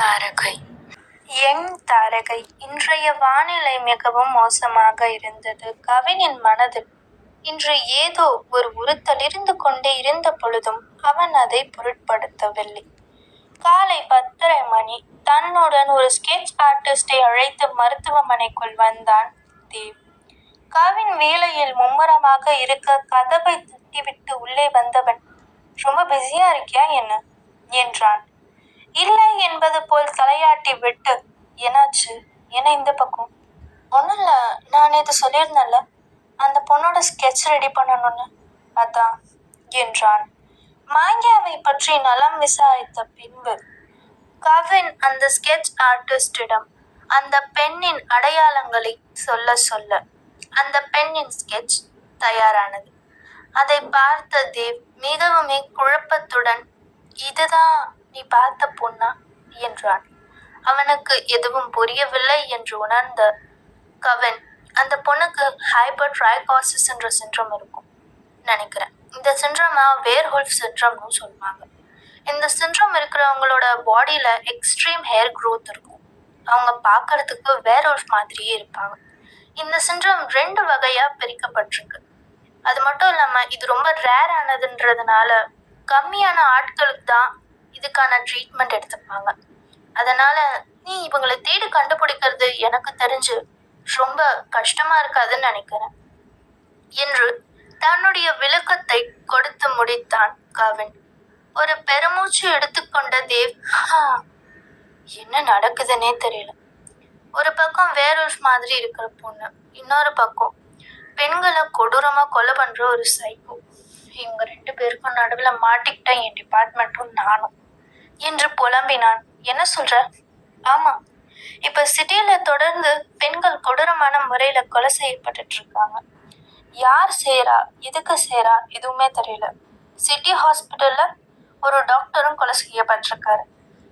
தாரகை. என் தாரகை. இன்றைய வானிலை மிகவும் மோசமாக இருந்தது. கவினின் மனதில் இன்று ஏதோ ஒரு உறுத்தல் இருந்து கொண்டே இருந்த பொழுதும் அவன் அதை பொருட்படுத்தவில்லை. காலை 10:30 மணி. தன்னுடன் ஒரு ஸ்கெட்ச் ஆர்டிஸ்டை அழைத்து மருத்துவமனைக்குள் வந்தான் தேவ். கவின் வேலையில் மும்முரமாக இருக்க கதவை தட்டிவிட்டு உள்ளே வந்தவன், ரொம்ப பிஸியா இருக்கியா என்ன என்றான். இல்லை என்பது போல் தலையாட்டி விட்டு, என்னாச்சு, என்ன இந்த பக்கம்? ஒன்றும் இல்லை, நான் இது சொல்லியிருந்தேன்ல, அந்த பொண்ணோட ஸ்கெட்ச் ரெடி பண்ணணும்னு, அதான் என்றான். மாங்கியாவை பற்றி நலம் விசாரித்த பின்பு கவின் அந்த ஸ்கெட்ச் ஆர்டிஸ்டிடம் அந்த பெண்ணின் அடையாளங்களை சொல்ல அந்த பெண்ணின் ஸ்கெட்ச் தயாரானது. அதை பார்த்த தேவ் மிகவுமே குழப்பத்துடன், இதுதான் நீ பார்த்த பொண்ணா என்றான். அவனுக்கு எதுவும் புரியவில்லை என்று உணர்ந்த கவின், அந்த பொண்ணுக்கு ஹைப்பர் ட்ரைகாசிஸ் என்ற சிண்ட்ரம் இருக்கும் நினைக்கிறேன். இந்த சிண்ட்ரமா வேர்ஹோல்ஃப் சிண்ட்ரம்னு சொல்லுவாங்க. இந்த சிண்ட்ரம் இருக்கிறவங்களோட பாடியில எக்ஸ்ட்ரீம் ஹேர் க்ரோத் இருக்கும். அவங்க பார்க்கறதுக்கு வேர்ஹோல்ஃப் மாதிரியே இருப்பாங்க. இந்த சிண்ட்ரம் 2 வகையா பிரிக்கப்பட்டிருக்கு. அது மட்டும் இல்லாம இது ரொம்ப ரேர் ஆனதுன்றதுனால கம்மியான ஆட்களுக்கு தான் இதுக்கான ட்ரீட்மெண்ட் எடுத்துப்பாங்க. அதனால நீ இவங்களை தேடி கண்டுபிடிக்கிறது எனக்கு தெரிஞ்சு ரொம்ப கஷ்டமா இருக்காதுன்னு நினைக்கிறேன் என்று தன்னுடைய விளக்கத்தை கொடுத்து முடித்தான் கவின். ஒரு பெருமூச்சு எடுத்துக்கொண்ட தேவ், என்ன நடக்குதுன்னே தெரியல. ஒரு பக்கம் வேர்ஹோல்ஃப் மாதிரி இருக்கிற பொண்ணு, இன்னொரு பக்கம் பெண்களை கொடூரமா கொலை பண்ற ஒரு சைக்கோ. இவங்க 2 பேருக்கும் நடுவில் மாட்டிக்கிட்ட என் டிபார்ட்மெண்ட்டும் நானும் என்று புலம்பினான். என்ன சொல்ற? ஆமா, இப்ப சிட்டியில தொடர்ந்து பெண்கள் கொடூரமான முறையில கொலை செய்யப்பட்டு இருக்காங்க. யார் செய்யறா, எதுக்கு செய்யறா எதுவுமே தெரியல. சிட்டி ஹாஸ்பிட்டல்ல ஒரு டாக்டரும் கொலை செய்யப்பட்டிருக்காரு.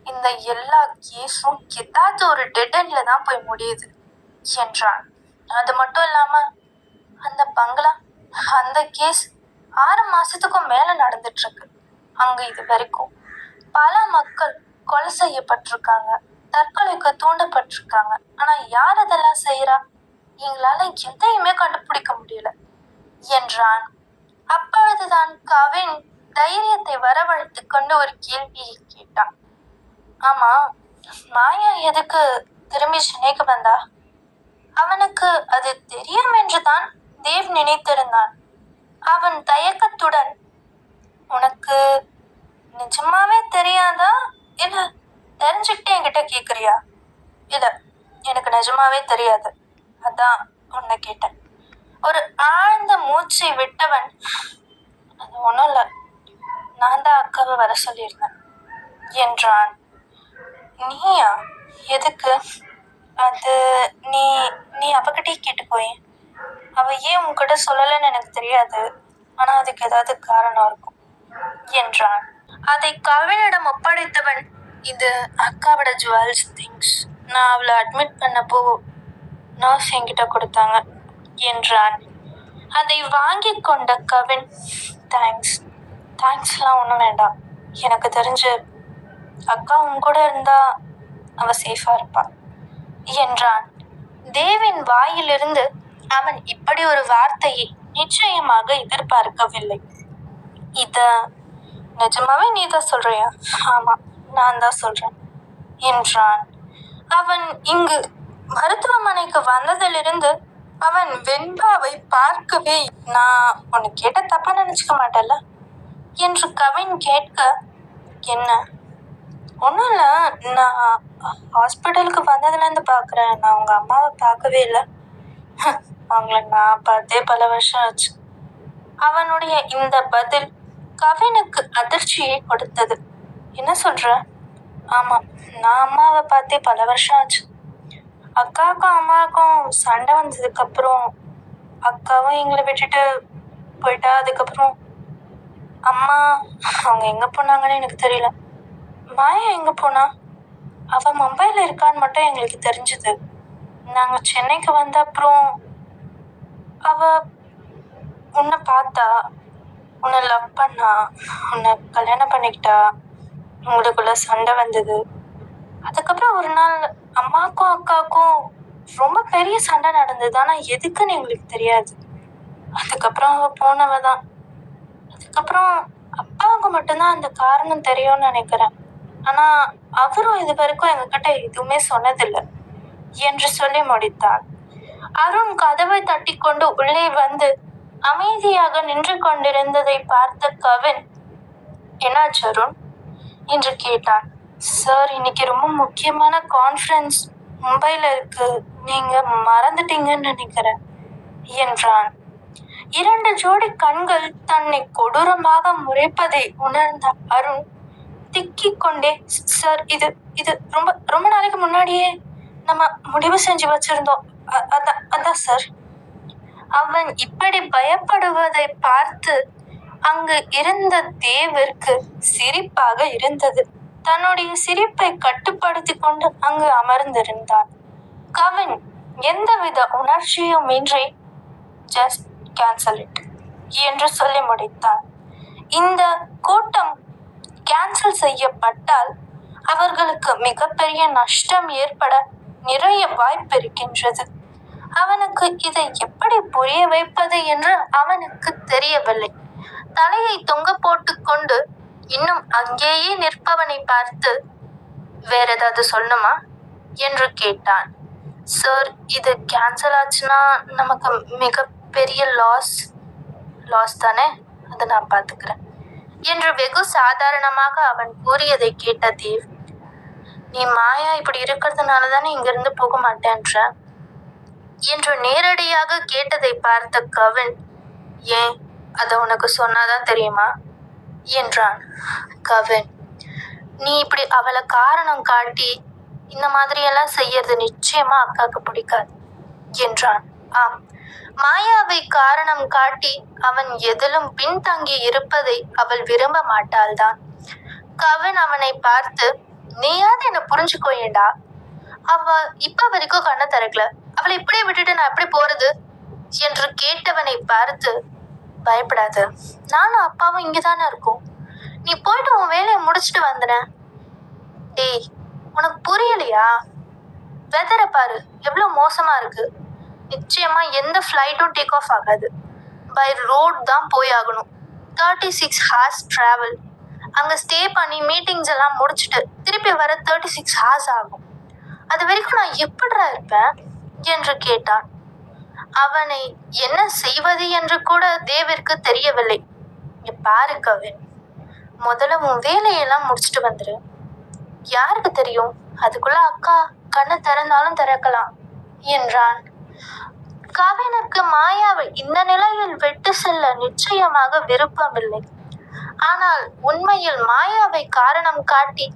இந்த எல்லா கேஸும் ஏதாவது ஒரு டெட் எண்ட்ல தான் போய் முடியுது என்றான். அது மட்டும் இல்லாம அந்த பங்களா, அந்த கேஸ் 6 மாசத்துக்கும் மேல நடந்துட்டு இருக்கு. அங்க இது வரைக்கும் பல மக்கள் கொலை செய்யப்பட்டிருக்காங்க, தற்கொலைக்கு தூண்டப்பட்டிருக்காங்க. ஆனா யார் அதெல்லாம் செய்யறா, எங்களால எதையுமே கண்டுபிடிக்க முடியல என்றான். அப்பொழுதுதான் கவின் தைரியத்தை வரவழைத்து கொண்டு ஒரு கேள்வியை கேட்டான். ஆமா, மாயா எதுக்கு திரும்பி சென்னைக்கு வந்தா? அவனுக்கு அது தெரியும் என்றுதான் தேவ் நினைத்திருந்தான். அவன் தயக்கத்துடன், உனக்கு நிஜமாவே தெரியாதா, இல்ல தெரிஞ்சுக்கிட்டே என்கிட்ட கேக்குறியா? இல்ல, எனக்கு நிஜமாவே தெரியாது, அதான் உன்னை கேட்டேன். ஒரு ஆழ்ந்த மூச்சை விட்டவன், அது ஒன்றும் இல்லை, நான் தான் அக்காவை வர சொல்லியிருந்தேன் என்றான். நீயா? எதுக்கு? அது நீ நீ அவகிட்டே கேட்டுக்கோயே. அவ ஏன் உன்கிட்ட சொல்லலைன்னு எனக்கு தெரியாது, ஆனா அதுக்கு ஏதாவது காரணம் இருக்கும் என்றான். அதை கவினிடம் ஒப்படைத்தவன், இது அக்காவோட ஜுவல்ஸ் திங்ஸ், நான் அவளை அட்மிட் பண்ணப்போ நர்ஸ் என்கிட்ட கொடுத்தாங்க என்றான். அதை வாங்கி கொண்ட கவின், தேங்க்ஸ்லாம் ஒன்றும் வேண்டாம், எனக்கு தெரிஞ்சு அக்கா உன் கூட இருந்தா அவ சேஃபா இருப்பா என்றான். தேவின் வாயிலிருந்து அவன் இப்படி ஒரு வார்த்தையை நிச்சயமாக எதிர்பார்க்கவில்லை. இத நிஜமாவே நீ தான் சொல்றியா? ஆமா, நான் தான் சொல்றேன் என்றான். அவன் இங்கு மருத்துவமனைக்கு வந்ததிலிருந்து அவன் வெண்பாவை பார்க்கவே, நான் உன்னை கேட்ட தப்பா நினைச்சுக்க மாட்டேல்ல என்று கவின் கேட்க, என்ன? ஒன்றும் இல்லை, நான் ஹாஸ்பிட்டலுக்கு வந்ததுலேருந்து பார்க்குறேன், நான் உங்கள் அம்மாவை பார்க்கவே இல்லை. அவங்கள நான் பார்த்தே பல வருஷம் ஆச்சு. அவனுடைய இந்த பதில் கவினுக்கு அதிர்ச்சியை கொடுத்தது. என்ன சொல்ற? ஆமாம், நான் அம்மாவை பார்த்தே பல வருஷம் ஆச்சு. அக்காவுக்கும் அம்மாவுக்கும் சண்டை வந்ததுக்கப்புறம் அக்காவும் எங்களை விட்டுட்டு போயிட்டா. அதுக்கப்புறம் அம்மா அவங்க எங்கே போனாங்கன்னு எனக்கு தெரியல. மாயா எங்கே போனா? அவள் மும்பையில் இருக்கான்னு மட்டும் எங்களுக்கு தெரிஞ்சுது. நாங்கள் சென்னைக்கு வந்த அப்புறம் அவள் உன்னை பார்த்தா, உன்னை லவ் பண்ணா, உன்னை கல்யாணம் பண்ணிக்கிட்டா, உங்களுக்குள்ள சண்டை வந்தது. அதுக்கப்புறம் ஒரு நாள் அம்மாக்கும் அக்காவுக்கும் ரொம்ப பெரிய சண்டை நடந்தது. ஆனா எதுக்குன்னு எங்களுக்கு தெரியாது. அதுக்கப்புறம் அவ போனவதான். அதுக்கப்புறம் அப்பாவுக்கு மட்டும்தான் அந்த காரணம் தெரியும்னு நினைக்கிறேன். ஆனா அவரும் இது வரைக்கும் எங்ககிட்ட எதுவுமே சொன்னதில்லை என்று சொல்லி முடித்தான். அருண் கதவை தட்டி கொண்டு உள்ளே வந்து அமைதியாக நின்று கொண்டிருந்ததை பார்த்த கவின், என்னாச்சு அருண் என்று கேட்டான். சார், இன்னைக்கு ரொம்ப முக்கியமான கான்ஃபரன்ஸ் மும்பைல இருக்கு, நீங்க மறந்துட்டீங்கன்னு நினைக்கிறேன் என்றான். 2 ஜோடி கண்கள் தன்னை கொடூரமாக முறைப்பதை உணர்ந்த அருண் திக்கிக் கொண்டே, சார், இது இது ரொம்ப ரொம்ப நாளைக்கு முன்னாடியே நம்ம முடிவு செஞ்சு வச்சிருந்தோம். அதான் சார். அவன் இப்படி பயப்படுவதை பார்த்து அங்கு இருந்த தேவிற்கு சிரிப்பாக இருந்தது. தன்னுடைய சிரிப்பை கட்டுப்படுத்தி கொண்டு அங்கு அமர்ந்திருந்தான். கவின் எந்தவித உணர்ச்சியும் இன்றி ஜஸ்ட் கேன்சல் இட் என்று சொல்லி முடித்தான். இந்த கூட்டம் கேன்சல் செய்யப்பட்டால் அவர்களுக்கு மிகப்பெரிய நஷ்டம் ஏற்பட நிறைய வாய்ப்பு இருக்கின்றது. அவனுக்கு இதை எப்படி புரிய வைப்பது என்று அவனுக்கு தெரியவில்லை. தலையை தொங்க போட்டுக்கொண்டு இன்னும் அங்கேயே நிற்பவனை பார்த்து, வேற ஏதாவது சொல்லணுமா என்று கேட்டான். சார், இது கேன்சல் ஆச்சுன்னா நமக்கு மிகப்பெரிய லாஸ் தானே, அதை நான் பார்த்துக்கிறேன் என்று வெகு சாதாரணமாக அவன் கூறியதை கேட்ட தேவ், நீ மாயா இப்படி இருக்கிறதுனால தானே இங்கிருந்து போக மாட்டேன்ற என்று நேரடியாக கேட்டதை பார்த்த கவின், ஏன், அதை உனக்கு சொன்னாதான் தெரியுமா என்றான். கவின், நீ இப்படி அவளை காரணம் காட்டி இந்த மாதிரி எல்லாம் செய்யறது நிச்சயமா அக்காவுக்கு பிடிக்காது என்றான். ஆம், மாயாவை காரணம் காட்டி அவன் எதிலும் பின்தங்கி இருப்பதை அவள் விரும்ப மாட்டாள்தான். கவின் அவனை பார்த்து, நீயாவது என்ன புரிஞ்சுக்கோயேண்டா, அவ இப்ப வரைக்கும் கண்ணை திறக்கல, அவளை இப்படியே விட்டுட்டு நான் எப்படி போறது என்று கேட்டவனை பார்த்து, பயப்படாத, நானும் அப்பாவும் இங்கதானே இருக்கோம், நீ போயிட்டு உன் வேலையை முடிச்சுட்டு வந்தன. டேய், உனக்கு புரியலையா? வெதரை பாரு எவ்வளவு மோசமா இருக்கு, நிச்சயமா எந்த ஃப்ளைட்டும் டேக் ஆஃப் ஆகாது, பை ரோட் தான் போய் ஆகணும். 36 hours டிராவல், அங்க ஸ்டே பண்ணி மீட்டிங்ஸ் எல்லாம் முடிச்சுட்டு திருப்பி வர 36 hours ஆகும். அது வரைக்கும் நான் எப்படிடா இருப்பேன் என்று கேட்டான். அவனை என்ன செய்வது என்று கூட தேவிற்கு தெரியவில்லை. பாரு கவின், முதல்ல உன் வேலையெல்லாம் முடிச்சுட்டு வந்துரு, யாருக்கு தெரியும், அதுக்குள்ள அக்கா கண்ணை திறந்தாலும் திறக்கலாம் என்றான். கவினுக்கு மாயாவை இந்த நிலையில் விட்டு செல்ல நிச்சயமாக விருப்பமில்லை. ஆனால் உண்மையில் மாயாவை காரணம் காட்டி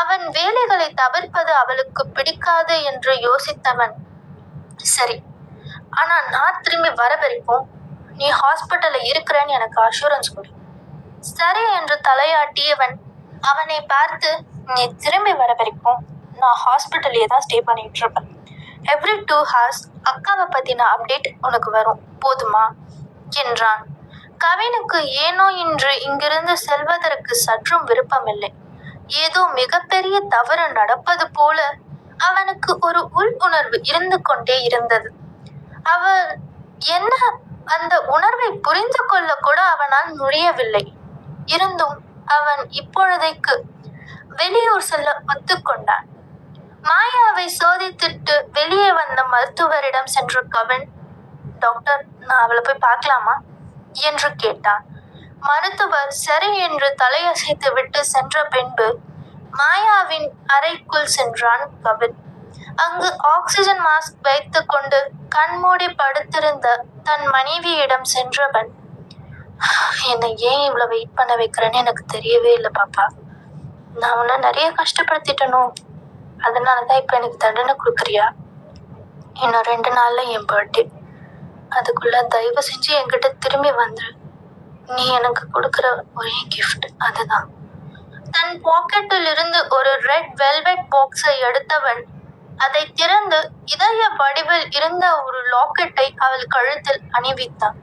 அவன் வேலைகளை தவிர்ப்பது அவளுக்கு பிடிக்காது என்று யோசித்தவன், சரி, ஆனா நான் திரும்பி வர வரைக்கும் நீ ஹாஸ்பிட்டல்ல இருக்கிறேன்னு எனக்கு அஷூரன்ஸ் கொடு. சரி என்று தலையாட்டியவன் அவனை பார்த்து, நீ திரும்பி வர வரைக்கும் நான் ஹாஸ்பிட்டல்லே தான் ஸ்டே பண்ணிட்டு இருப்பேன். எவ்ரி 2 hours அக்காவை பத்தின அப்டேட் உனக்கு வரும், போதுமா என்றான். கவினுக்கு ஏனோ இன்று இங்கிருந்து செல்வதற்கு சற்றும் விருப்பமில்லை. ஏதோ மிகப்பெரிய தவறு நடப்பது போல அவனுக்கு ஒரு உள் உணர்வு இருந்து கொண்டே இருந்தது. அவள் என்ன அந்த உணர்வை புரிந்து கொள்ள கூட அவனால் முடியவில்லை. இருந்தும் அவன் இப்பொழுதைக்கு வெளியூர் செல்ல ஒத்துக்கொண்டான். மாயாவை சோதித்துட்டு வெளியே வந்த மருத்துவரிடம் சென்ற கவின், டாக்டர், நான் அவளை போய் பார்க்கலாமா என்று கேட்டான். மருத்துவர் சரி என்று தலையசைத்து விட்டு சென்ற பின்பு மாயாவின் அறைக்குள் சென்றான் கவின். அங்கு ஆக்சிஜன் மாஸ்க் வைத்து கொண்டு கண்மூடி படுத்திருந்த தன் மனைவியிடம் சென்றவன், என்னை ஏன் இவ்வளவு வெயிட் பண்ண வைக்கிறேன்னு எனக்கு தெரியவே இல்லை பாப்பா, நான் உன்னை நிறைய கஷ்டப்படுத்திட்டனும், அதனாலதான் இப்ப எனக்கு தண்டனை கொடுக்குறியா? இன்னும் 2 நாள்ல என் பர்த்டே, அதுக்குள்ள தயவு செஞ்சு என்கிட்ட திரும்பி வந்துரு, நீ எனக்கு கொடுக்குற ஒரே கிஃப்ட் அதுதான். தன் பாக்கெட்டில் இருந்து ஒரு ரெட் வெல்வெட் பாக்ஸை எடுத்தவன் அதை திறந்து இதய வடிவில் இருந்த ஒரு லாக்கெட்டை அவள் கழுத்தில் அணிவித்தான்.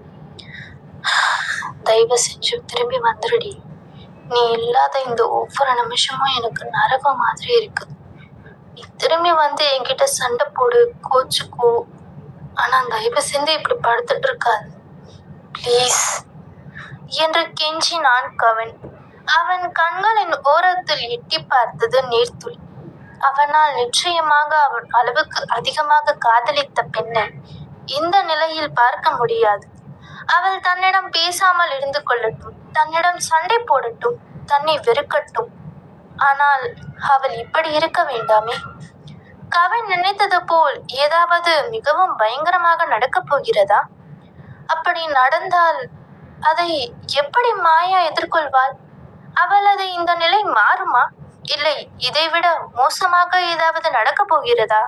தயவு செஞ்சு திரும்பி வந்துருடி, நீ இல்லாத இந்த ஒவ்வொரு நிமிஷமும் எனக்கு நரகம் மாதிரி இருக்கு நீ திரும்பி வந்து என்கிட்ட சண்டை போடு, கோச்சுக்கோ. ஆனா தயவு செஞ்சு இப்படி படுத்துட்டு இருக்காது ப்ளீஸ் என்று கெஞ்சினான் கவின். அவன் கண்களின் ஓரத்தில் எட்டி பார்த்தது நீர்த்துளி. அவனால் நிச்சயமாக அவன் அளவுக்கு அதிகமாக காதலித்த பெண்ணை இந்த நிலையில் பார்க்க முடியாது. அவள் தன்னிடம் பேசாமல் இருந்து கொள்ளட்டும், தன்னிடம் சண்டை போடட்டும், தன்னை வெறுக்கட்டும். ஆனால் அவள் இப்படி இருக்க வேண்டாமே. கவின் நினைத்தது போல் ஏதாவது மிகவும் பயங்கரமாக நடக்கப் போகிறதா? அப்படி நடந்தால் அதை எப்படி மாயா எதிர்கொள்வாள்? அவளது இந்த நிலை மாறுமா? இல்லை இதைவிட மோசமாக ஏதாவது நடக்கப் போகிறதா?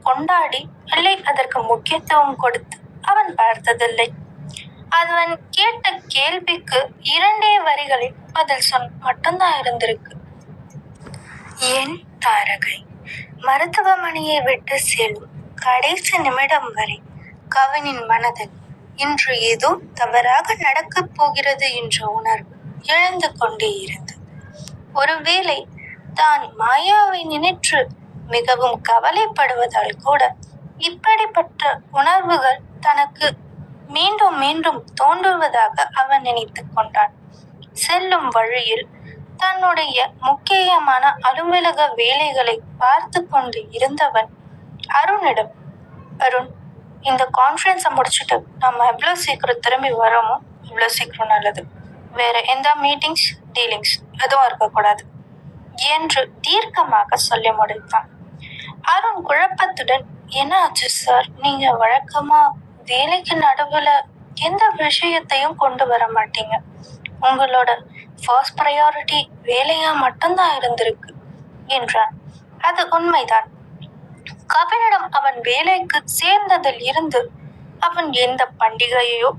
கொண்டாடி இல்லை அதற்கு முக்கியத்துவம் கொடுத்து அவன் பார்த்ததில்லை. அவன் கேட்ட கேள்விக்கு 2 வரிகளில் பதில் மட்டும்தான் இருந்திருக்கு. என் தாரகை மருத்துவமனையை விட்டு செல்லும் கடைசி நிமிடம் வரை கவினின் மனதில் இன்று ஏதோ தவறாக நடக்கப் போகிறது என்ற உணர்வு எழுந்து கொண்டே இருந்தது. ஒருவேளை தான் மாயாவை நினைத்து மிகவும் கவலைப்படுவதால் கூட இப்படிப்பட்ட உணர்வுகள் தனக்கு மீண்டும் மீண்டும் தோன்றுவதாக அவன் நினைத்து கொண்டான். செல்லும் வழியில் தன்னுடைய முக்கியமான அலுவலக வேலைகளை பார்த்து கொண்டு இருந்தவன் அருணிடம், அருண், இந்த கான்ஃபரன்ஸை முடிச்சுட்டு நம்ம எவ்வளோ சீக்கிரம் திரும்பி வரோமோ இவ்வளோ சீக்கிரம் நல்லது. வேற எந்த மீட்டிங்ஸ் டீலிங்ஸ் எதுவும் இருக்கக்கூடாது என்று தீர்க்கமாக சொல்லி முடித்தான். அருண் குழப்பத்துடன், என்ன ஆச்சு சார், நீங்க வழக்கமா வேலைக்கு நடுவுல எந்த விஷயத்தையும் கொண்டு வர மாட்டீங்க, உங்களோட ஃபர்ஸ்ட் ப்ரையாரிட்டி வேலையா மட்டும்தான் இருந்திருக்கு என்றான். அது உண்மைதான். கவினிடம் அவன் வேலைக்கு சேர்ந்ததில் இருந்து அவன் எந்த பண்டிகையோ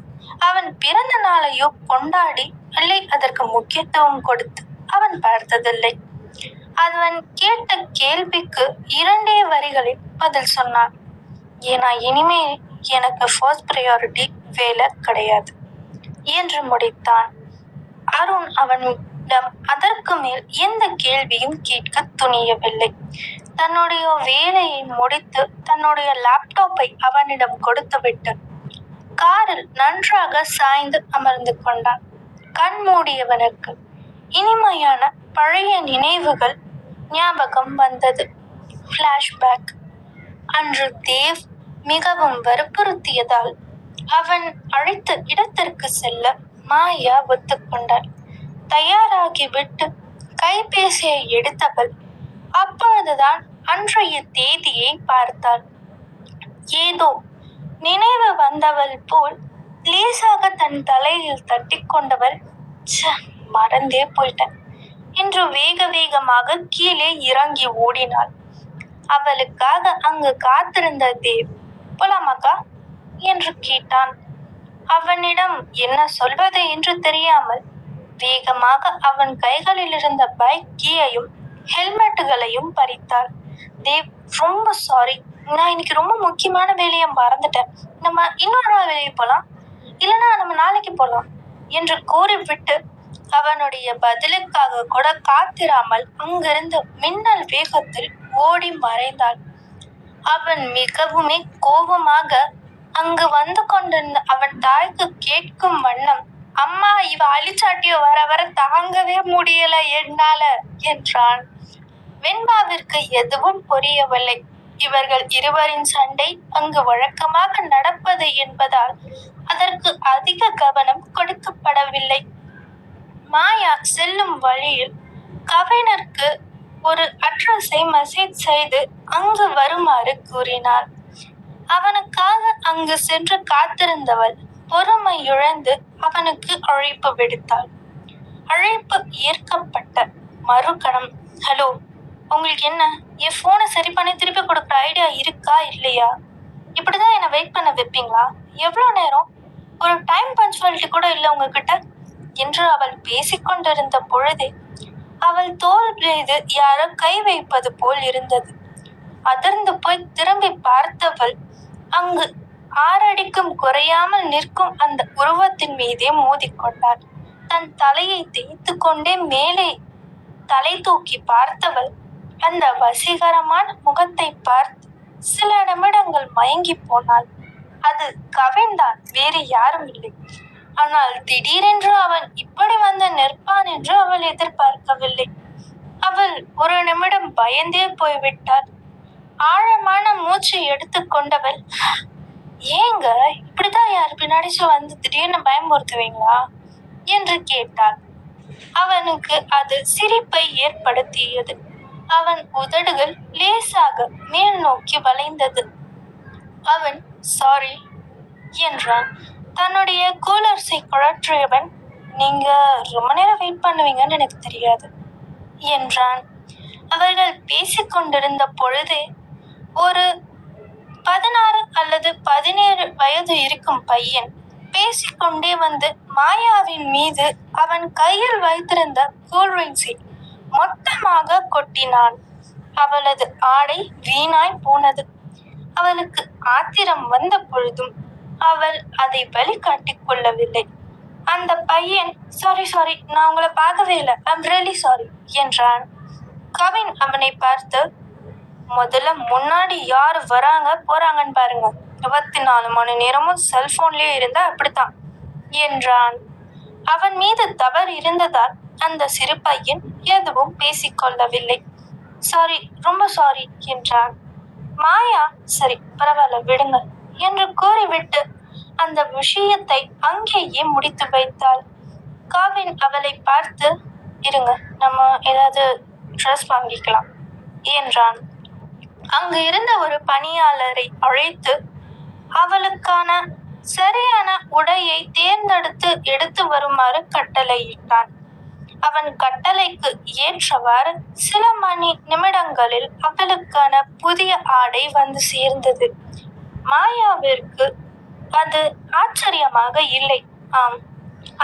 அவன் பிறந்த நாளையோ கொண்டாடி இல்லை அதற்கு முக்கியத்துவம் கொடுத்து அவன் பார்த்ததில்லை. அவன் கேட்ட கேள்விக்கு 2 வரிகளில் பதில் சொன்னான். ஏன்னா இனிமே எனக்கு ஃபர்ஸ்ட் ப்ரையாரிட்டி வேலை கிடையாது என்று முடித்தான். அருண் அவனிடம் அதற்கு மேல் எந்த கேள்வியும் கேட்க துணியவில்லை. தன்னுடைய வேலையை முடித்து தன்னுடைய லேப்டாப்பை அவனிடம் கொடுத்துவிட்டு காரில் நன்றாக சாய்ந்து அமர்ந்து கொண்டான். கண் மூடியவனுக்கு இனிமையான பழைய நினைவுகள் ஞாபகம் வந்தது. ஃபிளாஷ்பேக். அன்று தேவ் மிகவும் வற்புறுத்தியதால் அவன் அழைத்த இடத்திற்கு செல்ல மாயா ஒத்துக்கொண்டாள். தயாராகிவிட்டு கைபேசியை எடுத்தவள் அப்பொழுதுதான் அன்றைய தேதியை பார்த்தாள். ஏதோ நினைவு வந்தவள் போல் லேசாக தன் தலையில் தட்டி கொண்டவள், மறந்தே போயிட்டேன் என்று வேக வேகமாக கீழே இறங்கி ஓடினாள். அவளுக்காக அங்கு காத்திருந்த தேவ், போலாமாக்கா என்று கேட்டான். அவனிடம் என்ன சொல்வது என்று தெரியாமல் வேகமாக அவன் கைகளில் இருந்த பைக் கீயையும் ஹெல்மெட்டுகளையும் பறித்தாள். தேவ், ரொம்ப சாரி, நான் இன்னைக்கு ரொம்ப முக்கியமான வேலையை மறந்துட்டேன், நம்ம இன்னொரு நாள் வெளியே போலாம், இல்லைன்னா நம்ம நாளைக்கு போலாம் என்று கூறிவிட்டு அவனுடைய பதிலுக்காக கூட காத்திராமல் அங்கிருந்து மின்னல் வேகத்தில் ஓடி மறைந்தாள். அவன் மிகவுமே கோபமாக அங்கு வந்து கொண்டிருந்த அவன் தாய்க்கு கேட்கும் வண்ணம், அம்மா, இவ அழிச்சாட்டியோ வர வர தாங்கவே முடியல என்னால என்றான். வெண்பாவிற்கு எதுவும் புரியவில்லை. இவர்கள் இருவரின் சண்டை அங்கு வழக்கமாக நடப்பது என்பதால் அதற்கு அதிக கவனம் கொடுக்கப்படவில்லை. மாயா செல்லும் வழியில் கவினருக்கு ஒரு அட்ரஸை மெசேஜ் செய்து அங்கு வருமாறு கூறினாள். அவனுக்காக அங்கு சென்று காத்திருந்தவள் பொறுமை இழந்து அவனுக்கு அழைப்பு விடுத்தாள். அழைப்பு ஏற்கப்பட்ட மறுகணம், ஹலோ, உங்களுக்கு என்ன, என் போனை சரி பண்ணி திருப்பி கொடுக்குற ஐடியா இருக்கா இல்லையா? இப்படிதான் என்னை வெயிட் பண்ண வைப்பீங்களா? எவ்வளோ நேரம்? ஒரு டைம் பஞ்சுவாலிட்டி கூட இல்லை உங்ககிட்ட என்று அவள் பேசிக்கொண்டிருந்த பொழுதே அவள் தோள் மீது யாரோ கை வைப்பது போல் இருந்தது. அதிர்ந்து போய் திரும்பி பார்த்தவள் அங்கு 6 அடிக்கும் குறையாமல் நிற்கும் அந்த உருவத்தின் மீதே மோதிக்கொண்டாள். தன் தலையை தேய்த்து கொண்டே மேலே தலை தூக்கி பார்த்தவள் அந்த வசீகரமான முகத்தை பார்த்து சில நிமிடங்கள் மயங்கி போனாள். அது கவின்தான், வேறு யாரும் இல்லை. ஆனால் திடீரென்று அவன் இப்படி வந்து நிற்பான் என்று அவள் எதிர்பார்க்கவில்லை. அவள் ஒரு நிமிடம் பயந்தே போய்விட்டாள். ஆழமான மூச்சை எடுத்துக்கொண்டவள், ஏங்க இப்படிதான் யார் பின்னாடிச்சு வந்து திடீர்னு பயமுறுத்துவீங்களா என்று கேட்டாள். அவனுக்கு அது சிரிப்பை ஏற்படுத்தியது. அவன் உதடுகள் லேசாக மேல் நோக்கி வளைந்தது. அவன் சாரி என்றான். தன்னுடைய கூலர்ஸை குழற்றியவன், நீங்க ரொம்ப நேரம் வெயிட் பண்ணுவீங்கன்னு எனக்கு தெரியாது என்றான். அவர்கள் பேசிக்கொண்டிருந்த பொழுதே ஒரு 16 அல்லது 17 வயது இருக்கும் பையன் பேசிக்கொண்டே வந்து மாயாவின் மீது அவன் கையில் வைத்திருந்த கூல்ட்ரிங்க்ஸை மொத்தமாக கொட்டினான். அவளது ஆடை வீணாய் போனது. அவளுக்கு ஆத்திரம் வந்த பொழுதும் அவள் அதை வெளிக்காட்டிக் கொள்ளவில்லை. அந்த பையன், சாரி நான் உங்களை பார்க்கவே இல்லை, ஐம் ரியலி சாரி என்றான். கவின் அவனை பார்த்து, முதல்ல முன்னாடி யார் வராங்க போறாங்கன்னு பாருங்க, 24 மணி நேரமும் செல்போன்லயே இருந்தா அப்படித்தான் என்றான். அவன் மீது தவறு இருந்ததால் அந்த சிறு பையன் எதுவும் பேசிக்கொள்ளவில்லை. சாரி, ரொம்ப சாரி என்றான். மாயா, சரி பரவாயில்ல விடுங்க என்று கூறிவிட்டு அந்த விஷயத்தை அங்கேயே முடித்து வைத்தாள். கவின் அவளை பார்த்து, இருங்க நம்ம ஏதாவது ட்ரெஸ் வாங்கிக்கலாம் என்றான். அங்கு இருந்த ஒரு பணியாளரை அழைத்து அவளுக்கான சரியான உடையை தேர்ந்தெடுத்து எடுத்து வருமாறு கட்டளையிட்டான். அவன் கட்டளைக்கு ஏற்றவாறு சில மணி நிமிடங்களில் அவளுக்கான புதிய ஆடை வந்து சேர்ந்தது. மாயாவிற்கு அது ஆச்சரியமாக இல்லை. ஆம்,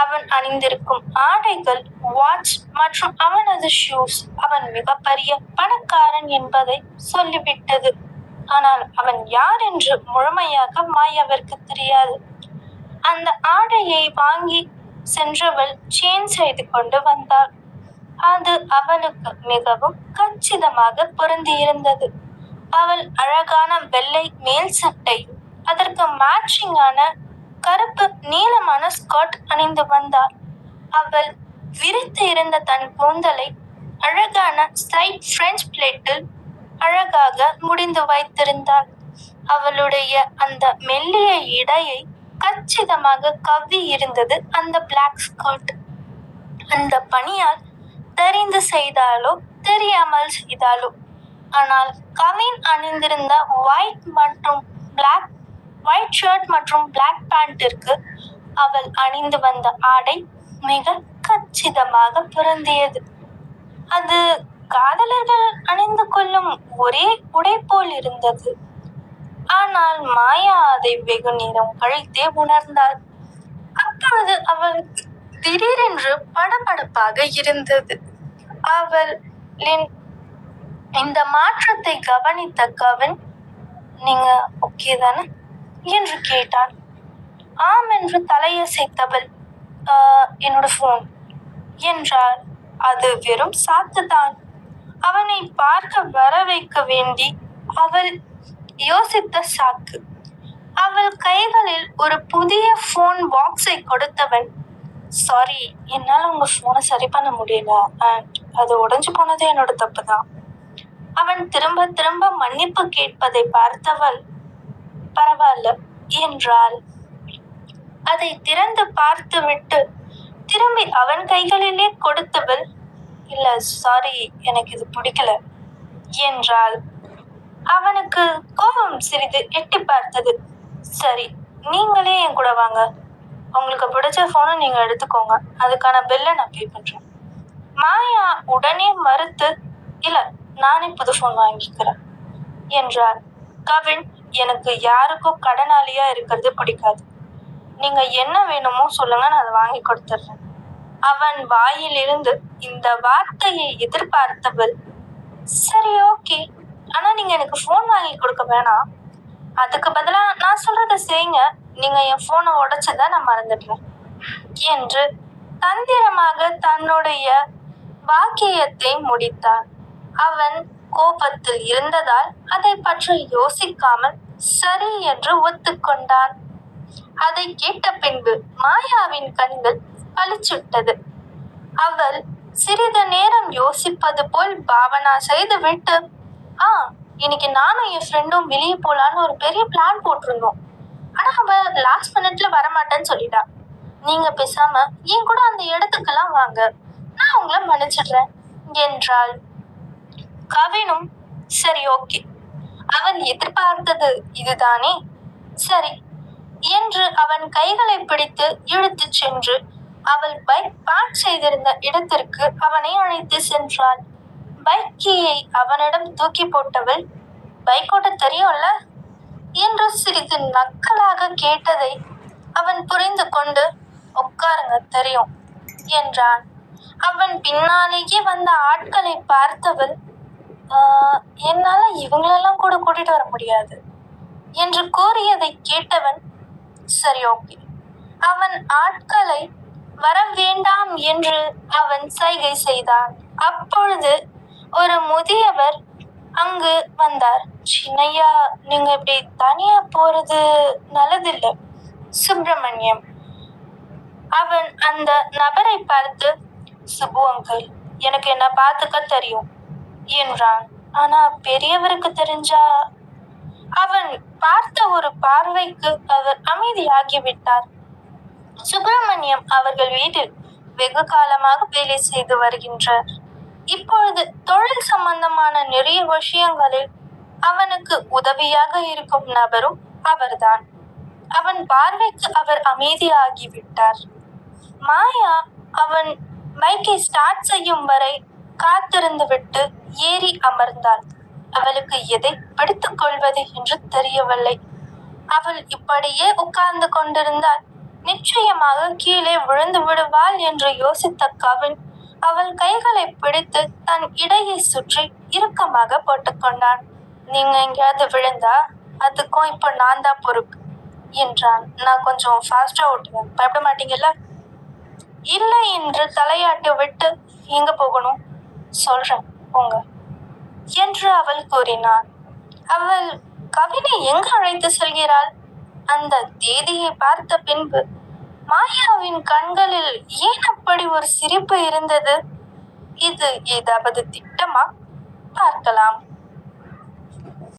அவன் அணிந்திருக்கும் ஆடைகள், வாட்ச் மற்றும் அவனது ஷூஸ் அவன் மிகப்பெரிய பணக்காரன் என்பதை சொல்லிவிட்டது. ஆனால் அவன் யார் என்று முழுமையாக மாயாவிற்கு தெரியாது. அந்த ஆடையை வாங்கி சென்றவள் சேஞ்ச் செய்து கொண்டு வந்தாள். அது அவளுக்கு மிகவும் கச்சிதமாக பொருந்தியிருந்தது. அவள் அழகான வெள்ளை மேல் சட்டை, அதற்கு மேட்சிங்கான கருப்பு நீளமான ஸ்கர்ட் அணிந்து வந்தாள். அவள் விரித்து இருந்த தன் கூந்தலை அழகான சைட் பிரெஞ்ச் பிளேட்டில் அழகாக முடிந்து வைத்திருந்தாள். அவளுடைய அந்த மெல்லிய இடையை கச்சிதமாக கவ்வி இருந்தது அந்த பிளாக் ஸ்கர்ட். அந்த பணியால் தெரிந்து செய்தாலோ தெரியாமல் செய்தாலோ, ஆனால் கவின் அணிந்திருந்த ஒயிட் ஷர்ட் மற்றும் பிளாக் பேண்டிற்கு அவள் அணிந்து வந்த ஆடை மிக கச்சிதமாக பொருந்தியது. அது காதலர்கள் அணிந்து கொள்ளும் ஒரே உடை போல் இருந்தது. ஆனால் மாயா அதை வெகு நேரம் கழித்தே உணர்ந்தாள். அப்பொழுது அவளுக்கு திடீரென்று படபடப்பாக இருந்தது. அவளின் இந்த மாற்றத்தை கவனித்த கவின், நீங்க ஓகே தானே என்று கேட்டான். ஆம் என்று தலையசைத்தவள், என்னோட போன் என்றாள். அது வெறும் சாக்குதான். அவனை பார்க்க வர வைக்க வேண்டி அவள் யோசித்த சாக்கு. அவள் கைகளில் ஒரு புதிய போன் பாக்ஸை கொடுத்தவன், சாரி என்னால் உங்க போனை சரி பண்ண முடியல, அது உடைஞ்சு போனது என்னோட தப்பு தான். அவன் திரும்ப திரும்ப மன்னிப்பு கேட்பதை பார்த்தவள், பரவாயில்ல என்றாள். அதை திறந்து பார்த்து விட்டு திரும்பி அவன் கைகளிலே கொடுத்தவள், இல்ல சாரி எனக்கு இது பிடிக்கல என்றாள். அவனுக்கு கோபம் சிறிது எட்டி பார்த்தது. சரி, நீங்களே என் கூட வாங்க, உங்களுக்கு பிடிச்ச போனை நீங்க எடுத்துக்கோங்க, அதுக்கான பில்லை நான் பே பண்றேன். மாயா உடனே மறுத்து, இல்ல நானே புது போன் வாங்கிக்கிறேன் என்றாள். கவின், எனக்கு யாருக்கும் கடனாளியா இருக்கிறது பிடிக்காது. நீங்க என்ன வேணுமோ சொல்லுங்க, நான் அதை வாங்கி கொடுத்துட்றேன். அவன் வாயிலிருந்து இந்த வார்த்தையை எதிர்பார்த்தவள், சரி ஓகே, ஆனா நீங்க எனக்கு போன் வாங்கி கொடுக்க வேணாம், அதுக்கு பதிலா நான் சொல்றத செய்யுங்க, நீங்க என் போனை உடைச்சத நான் மறந்துடுறேன் என்று தந்திரமாக தன்னுடைய வாக்கியத்தை முடித்தார். அவன் கோபத்தில் இருந்ததால் அதை பற்றி யோசிக்காமல் சரி என்று ஒத்துக்கொண்டான். அதை கேட்ட பின்பு மாயாவின் கண்கள் பளிச்சிட்டது. அவள் சிறிது நேரம் யோசிப்பது போல் பாவனா செய்துவிட்டு, இன்னைக்கு நானும் என் ஃப்ரெண்டும் வெளியே போலான்னு ஒரு பெரிய பிளான் போட்டிருந்தோம், ஆனா அவ லாஸ்ட் மினிட்ல வரமாட்டேன்னு சொல்லிட்டா. நீங்க பேசாம என் கூட அந்த இடத்துக்கெல்லாம் வாங்க, நான் உங்களை மன்னிச்சிடுறேன் என்றாள். கவினும் சரி ஓகே, அவன் எதிர்பார்த்தது இதுதானே, சரி என்று அவன் கைகளை பிடித்து இழுத்துச் சென்று அவள் பைக் பார்க் செய்திருந்த இடத்திற்கு அவனை அழைத்து சென்றாள். பைக் கீயை அவனிடம் தூக்கி போட்டவள், பைக் ஓட்ட தெரியும்ல என்று சிறிது நக்கலாக கேட்டதை அவன் புரிந்து கொண்டு, உட்காருங்க தெரியும் என்றான். அவன் பின்னாலேயே வந்த ஆட்களை பார்த்தவள், என்னால இவங்களெல்லாம் கூட கூட்டிட்டு வர முடியாது என்று கூறியதை கேட்டவன், சரி ஓகே. அவன் ஆட்களை வர வேண்டாம் என்று அவன் சைகை செய்தான். அப்பொழுது ஒரு முதியவர் அங்கு வந்தார். சின்னையா, நீங்க இப்படி தனியா போறது நல்லதில்லை. சுப்பிரமணியம். அவன் அந்த நபரை பார்த்து, சுப்பு அங்கிள், எனக்கு என்ன பார்த்துக்க தெரியும் என்றான். ஆனா பெரியவருக்கு தெரிஞ்சா? அவன் பார்த்த ஒரு பார்வைக்கு அவர் அமைதியாகிவிட்டார். சுப்பிரமணியம் அவர்கள் வீட்டில் வெகு காலமாக வேலை செய்து வருகின்றார். இப்பொழுது தொழில் சம்பந்தமான நிறைய விஷயங்களில் அவனுக்கு உதவியாக இருக்கும் நபரும் அவர்தான். அவன் பார்வைக்கு அவர் அமைதியாகிவிட்டார். மாயா அவன் பைக்கை ஸ்டார்ட் செய்யும் வரை காத்திருந்து விட்டு ஏறி அமர்ந்தாள். அவளுக்கு எதை பிடித்துக் கொள்வது என்று தெரியவில்லை. அவள் இப்படியே உட்கார்ந்து கொண்டிருந்தால் நிச்சயமாக கீழே விழுந்து விடுவாள் என்று யோசித்த கவின் அவள் கைகளை பிடித்து தன் இடையை சுற்றி இறுக்கமாக போட்டுக்கொண்டான். நீங்க எங்கேயாவது விழுந்தா அதுக்கும் இப்போ நான் தான் பொறுப்பு என்றான். நான் கொஞ்சம் ஃபாஸ்டா ஓட்டுவேன், பயப்பட மாட்டீங்கல்ல? இல்லை என்று தலையாட்டி விட்டு, எங்க போகணும் சொல்றேன் போங்க என்று அவள் கூறினாள். அவள் கவினை எங்கு அழைத்து செல்கிறாள்? அந்த தேதியை பார்த்த பின்பு மாயாவின் கண்களில் ஏன் அப்படி ஒரு சிரிப்பு இருந்தது? இது ஏதாவது திட்டமா? பார்க்கலாம்.